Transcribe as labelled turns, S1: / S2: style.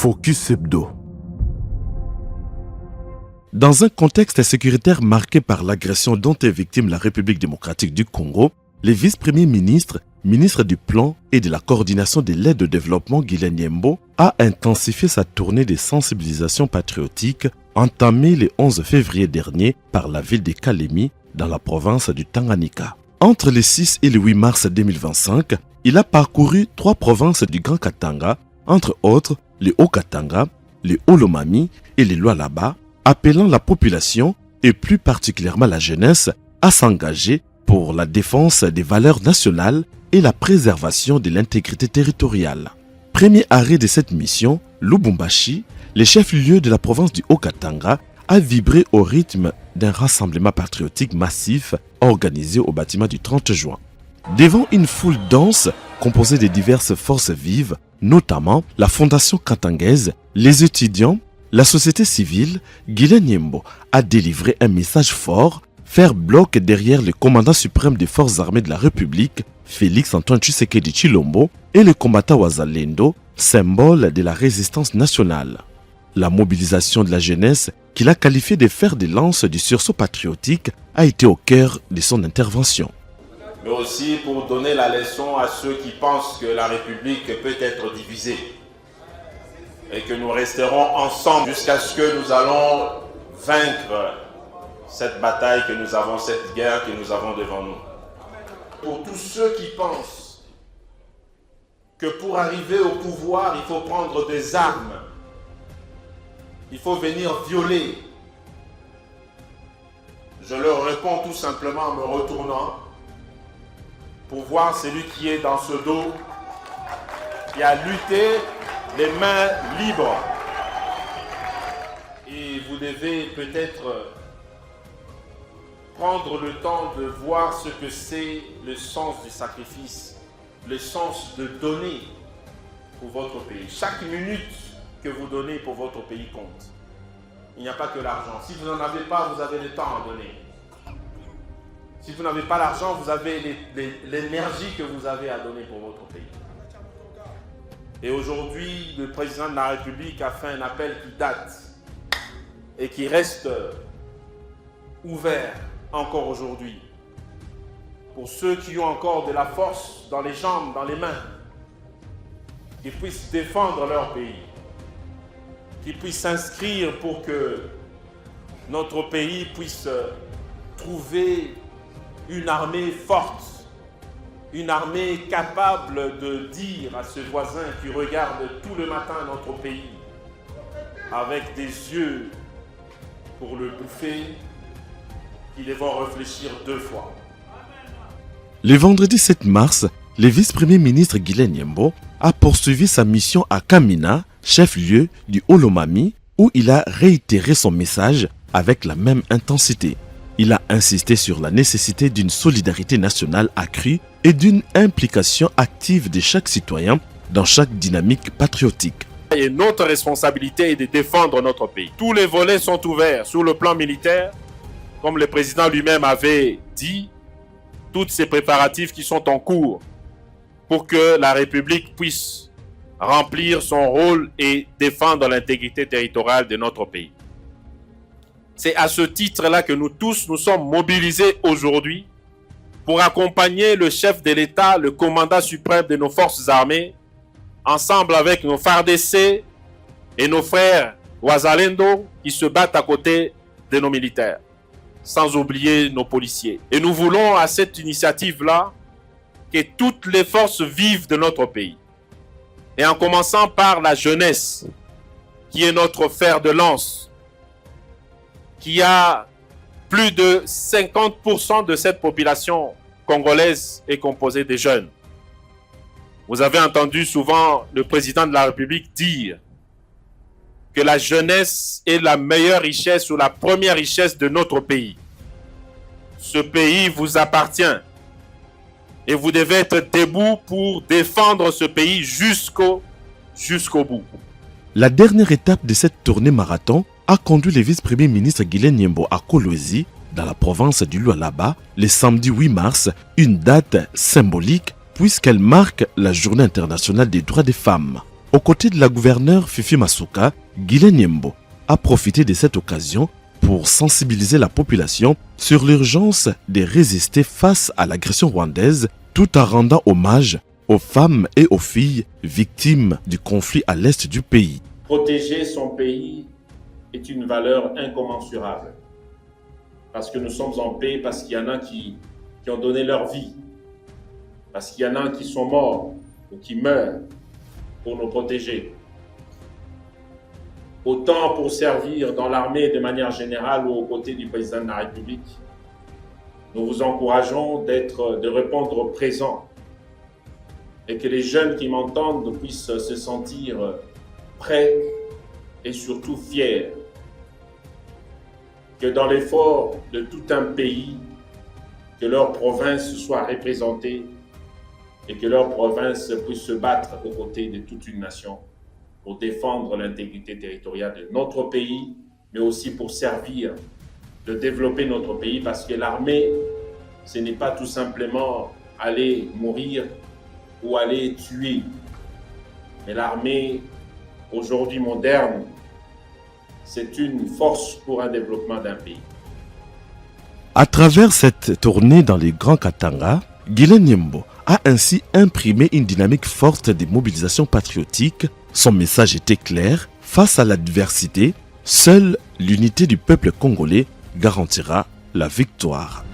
S1: Focus Hebdo. Dans un contexte sécuritaire marqué par l'agression dont est victime la République démocratique du Congo, le vice-premier ministre, ministre du Plan et de la coordination de l'aide au développement Guilain Nyembo a intensifié sa tournée de sensibilisation patriotique entamée le 11 février dernier par la ville de Kalemi dans la province du Tanganyika. Entre le 6 et le 8 mars 2025, il a parcouru 3 provinces du Grand Katanga, entre autres le Haut-Katanga, le Haut-Lomami et le Lualaba, appelant la population et plus particulièrement la jeunesse à s'engager pour la défense des valeurs nationales et la préservation de l'intégrité territoriale. Premier arrêt de cette mission, Lubumbashi, le chef-lieu de la province du Haut-Katanga, a vibré au rythme d'un rassemblement patriotique massif organisé au bâtiment du 30 juin. Devant une foule dense composée de diverses forces vives, notamment la Fondation katangaise, les étudiants, la société civile, Guilain Nyembo a délivré un message fort, faire bloc derrière le commandant suprême des forces armées de la République, Félix Antoine Tshisekedi Tshilombo, et le combattant Wazalendo, symbole de la résistance nationale. La mobilisation de la jeunesse, qu'il a qualifiée de fer de lance du sursaut patriotique, a été au cœur de son intervention.
S2: Mais aussi pour donner la leçon à ceux qui pensent que la République peut être divisée et que nous resterons ensemble jusqu'à ce que nous allons vaincre cette bataille que nous avons, cette guerre que nous avons devant nous. Pour tous ceux qui pensent que pour arriver au pouvoir, il faut prendre des armes, il faut venir violer, je leur réponds tout simplement en me retournant pour voir celui qui est dans ce dos, qui a lutté les mains libres. Et vous devez peut-être prendre le temps de voir ce que c'est le sens du sacrifice, le sens de donner pour votre pays. Chaque minute que vous donnez pour votre pays compte. Il n'y a pas que l'argent. Si vous n'en avez pas, vous avez le temps à donner. Si vous n'avez pas l'argent, vous avez l'énergie que vous avez à donner pour votre pays. Et aujourd'hui, le président de la République a fait un appel qui date et qui reste ouvert encore aujourd'hui. Pour ceux qui ont encore de la force dans les jambes, dans les mains, qu'ils puissent défendre leur pays, qu'ils puissent s'inscrire pour que notre pays puisse trouver une armée forte, une armée capable de dire à ce voisin qui regarde tout le matin notre pays avec des yeux pour le bouffer, qu'ils vont réfléchir 2 fois.
S1: Le vendredi 7 mars, le vice-premier ministre Guilain Nyembo a poursuivi sa mission à Kamina, chef-lieu du Haut-Lomami, où il a réitéré son message avec la même intensité. Il a insisté sur la nécessité d'une solidarité nationale accrue et d'une implication active de chaque citoyen dans chaque dynamique patriotique.
S2: Et notre responsabilité est de défendre notre pays. Tous les volets sont ouverts sur le plan militaire, comme le président lui-même avait dit, tous ces préparatifs qui sont en cours pour que la République puisse remplir son rôle et défendre l'intégrité territoriale de notre pays. C'est à ce titre-là que nous tous nous sommes mobilisés aujourd'hui pour accompagner le chef de l'État, le commandant suprême de nos forces armées, ensemble avec nos FARDC et nos frères Wazalendo qui se battent à côté de nos militaires, sans oublier nos policiers. Et nous voulons à cette initiative-là que toutes les forces vivent de notre pays. Et en commençant par la jeunesse, qui est notre fer de lance, qui a plus de 50% de cette population congolaise est composée de jeunes. Vous avez entendu souvent le président de la République dire que la jeunesse est la meilleure richesse ou la première richesse de notre pays. Ce pays vous appartient et vous devez être debout pour défendre ce pays jusqu'au bout.
S1: La dernière étape de cette tournée marathon a conduit le vice-premier ministre Guilain Nyembo à Kolwezi, dans la province du Lualaba, le samedi 8 mars, une date symbolique puisqu'elle marque la Journée internationale des droits des femmes. Aux côtés de la gouverneure Fifi Masuka, Guilain Nyembo a profité de cette occasion pour sensibiliser la population sur l'urgence de résister face à l'agression rwandaise, tout en rendant hommage aux femmes et aux filles victimes du conflit à l'est du pays.
S2: Protéger son pays est une valeur incommensurable. Parce que nous sommes en paix, parce qu'il y en a qui ont donné leur vie, parce qu'il y en a qui sont morts ou qui meurent pour nous protéger. Autant pour servir dans l'armée de manière générale ou aux côtés du président de la République. Nous vous encourageons de répondre présent et que les jeunes qui m'entendent puissent se sentir prêts et surtout fiers. Que dans l'effort de tout un pays, que leur province soit représentée et que leur province puisse se battre aux côtés de toute une nation pour défendre l'intégrité territoriale de notre pays, mais aussi pour servir de développer notre pays, parce que l'armée, ce n'est pas tout simplement aller mourir ou aller tuer. Mais l'armée, aujourd'hui moderne, c'est une force pour un développement d'un pays.
S1: À travers cette tournée dans les Grands Katanga, Guilain Nyembo a ainsi imprimé une dynamique forte de mobilisation patriotique. Son message était clair: face à l'adversité, seule l'unité du peuple congolais garantira la victoire.